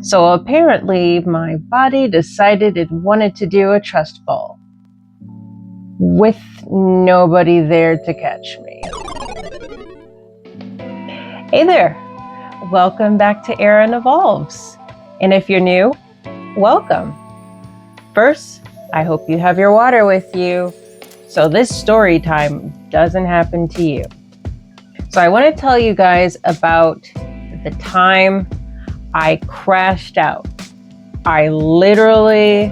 So apparently my body decided it wanted to do a trust fall with nobody there to catch me. Hey there, welcome back to Aaron Evolves. And if you're new, welcome. First, I hope you have your water with you so this story time doesn't happen to you. So I want to tell you guys about the time I crashed out. I literally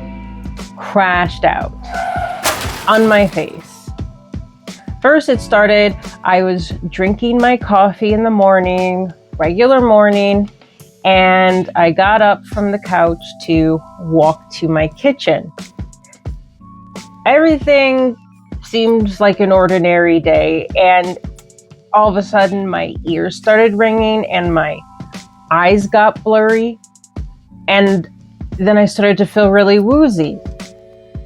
crashed out on my face. First, it started, I was drinking my coffee in the morning, regular morning, and I got up from the couch to walk to my kitchen. Everything seemed like an ordinary day, and all of a sudden my ears started ringing and my eyes got blurry, and then I started to feel really woozy.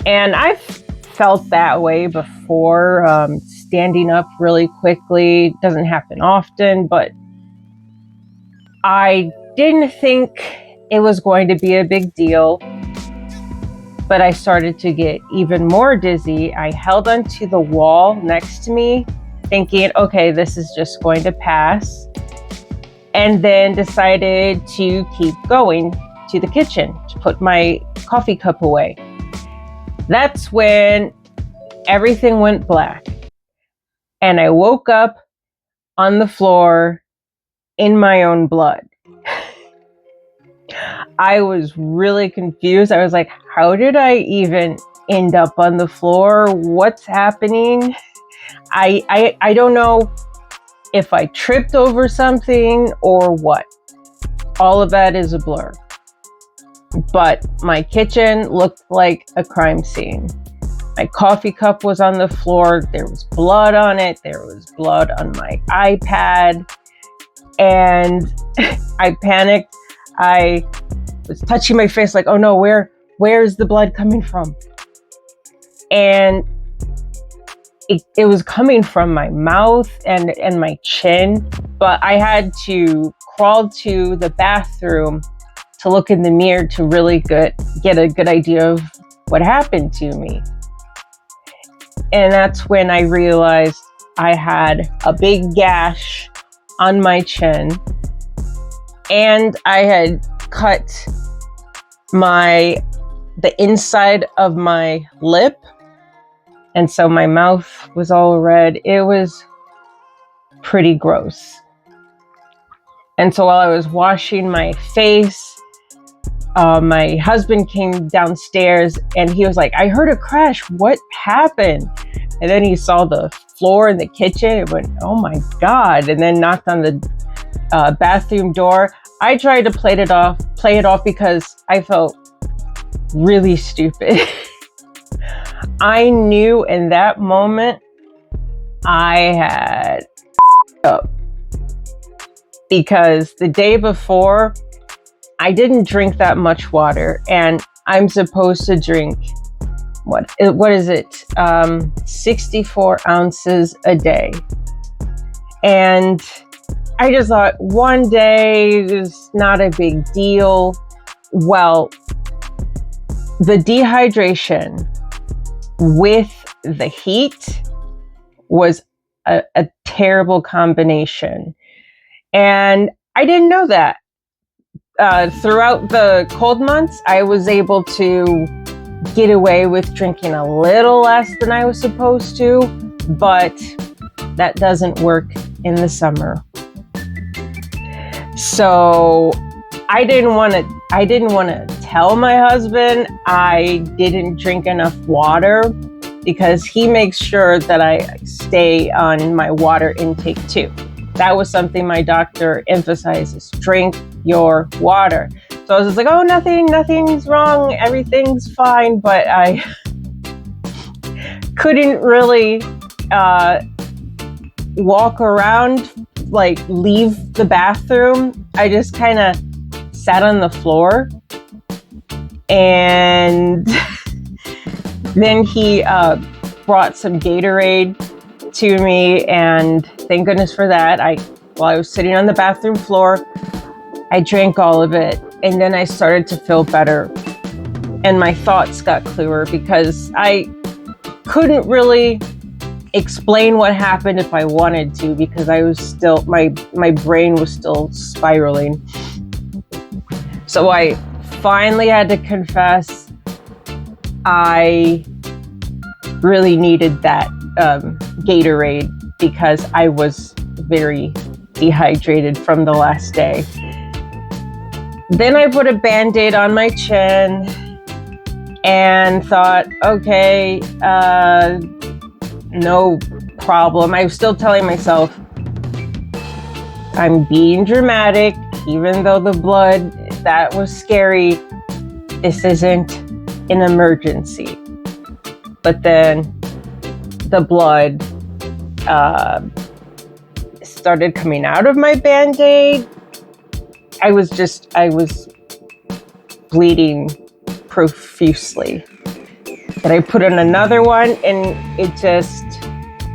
And I've felt that way before. Standing up really quickly doesn't happen often, but I didn't think it was going to be a big deal. But I started to get even more dizzy. I held onto the wall next to me, thinking, okay, this is just going to pass. And then decided to keep going to the kitchen to put my coffee cup away. That's when everything went black. And I woke up on the floor in my own blood. I was really confused. I was like, how did I even end up on the floor? What's happening? I don't know if I tripped over something or what. All of that is a blur. But my kitchen looked like a crime scene. My coffee cup was on the floor. There was blood on it. There was blood on my iPad. And I panicked. I was touching my face like, oh no, where's the blood coming from? And it was coming from my mouth and my chin, but I had to crawl to the bathroom to look in the mirror to really get a good idea of what happened to me. And that's when I realized I had a big gash on my chin, and I had cut the inside of my lip. And so my mouth was all red. It was pretty gross. And so while I was washing my face, my husband came downstairs and he was like, I heard a crash. What happened? And then he saw the floor in the kitchen. It went, oh my God. And then knocked on the bathroom door. I tried to play it off because I felt really stupid. I knew in that moment I had up, because the day before I didn't drink that much water, and I'm supposed to drink what is it? 64 ounces a day. And I just thought one day is not a big deal. Well, the dehydration with the heat was a terrible combination. And I didn't know that. Throughout the cold months, I was able to get away with drinking a little less than I was supposed to, but that doesn't work in the summer. So I didn't want to tell my husband I didn't drink enough water, because he makes sure that I stay on my water intake too. That was something my doctor emphasizes: drink your water. So I was just like, oh, nothing's wrong, everything's fine. But I couldn't really walk around, like leave the bathroom. I just kind of sat on the floor, and then he brought some Gatorade to me, and thank goodness for that. While I was sitting on the bathroom floor, I drank all of it, and then I started to feel better. And my thoughts got clearer because I couldn't really explain what happened if I wanted to, because I was still, my brain was still spiraling. So I finally had to confess I really needed that Gatorade because I was very dehydrated from the last day. Then I put a Band-Aid on my chin and thought, okay, no problem. I was still telling myself I'm being dramatic, even though the blood, that was scary. This isn't an emergency. But then the blood started coming out of my Band-Aid. I was bleeding profusely. And I put in another one and it just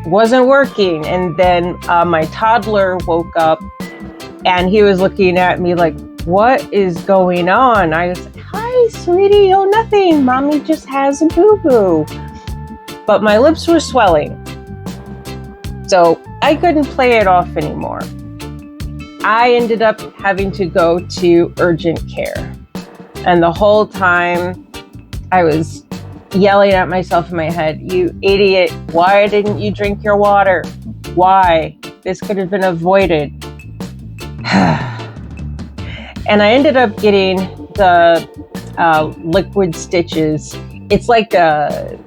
wasn't working. And then my toddler woke up and he was looking at me like, what is going on? I was like, hi, sweetie. Oh, nothing. Mommy just has a boo-boo. But my lips were swelling. So I couldn't play it off anymore. I ended up having to go to urgent care. And the whole time I was yelling at myself in my head, you idiot, why didn't you drink your water? Why? This could have been avoided. And I ended up getting the liquid stitches. It's like a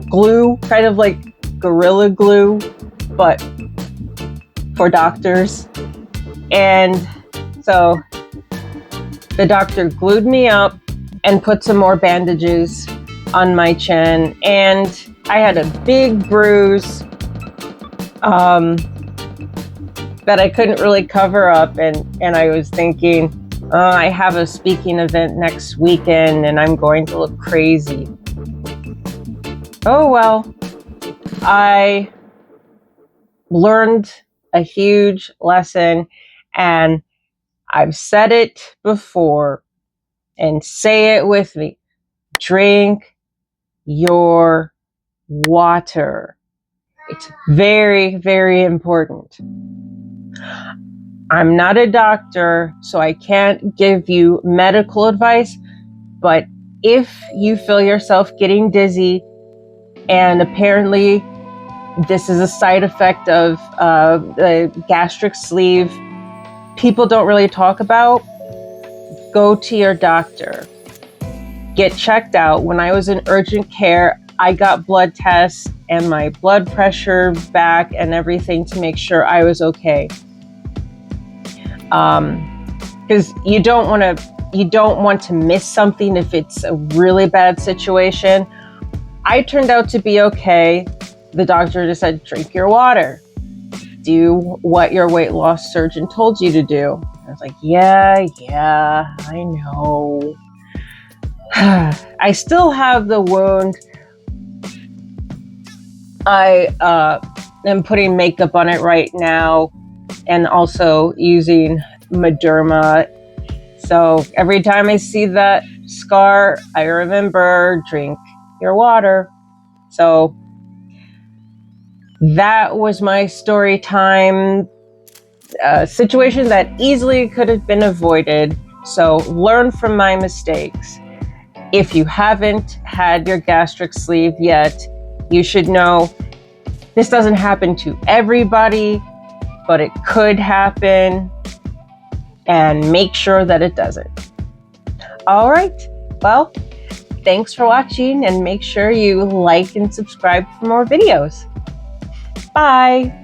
glue, kind of like Gorilla Glue, but for doctors. And so the doctor glued me up and put some more bandages on my chin, and I had a big bruise that I couldn't really cover up, and I was thinking, I have a speaking event next weekend and I'm going to look crazy. Oh well, I learned a huge lesson, and I've said it before, and say it with me. Drink your water. It's very, very important. I'm not a doctor, so I can't give you medical advice, but if you feel yourself getting dizzy, and apparently this is a side effect of the gastric sleeve people don't really talk about, go to your doctor. Get checked out. When I was in urgent care, I got blood tests and my blood pressure back and everything to make sure I was okay. Because you don't want to miss something if it's a really bad situation. I turned out to be okay. The doctor just said, drink your water. Do what your weight loss surgeon told you to do. I was like, yeah, I know. I still have the wound. I am putting makeup on it right now and also using Mederma. So every time I see that scar, I remember, drink your water. So that was my story time situation that easily could have been avoided. So learn from my mistakes. If you haven't had your gastric sleeve yet, you should know this doesn't happen to everybody, but it could happen, and make sure that it doesn't. All right, well, thanks for watching, and make sure you like and subscribe for more videos. Bye.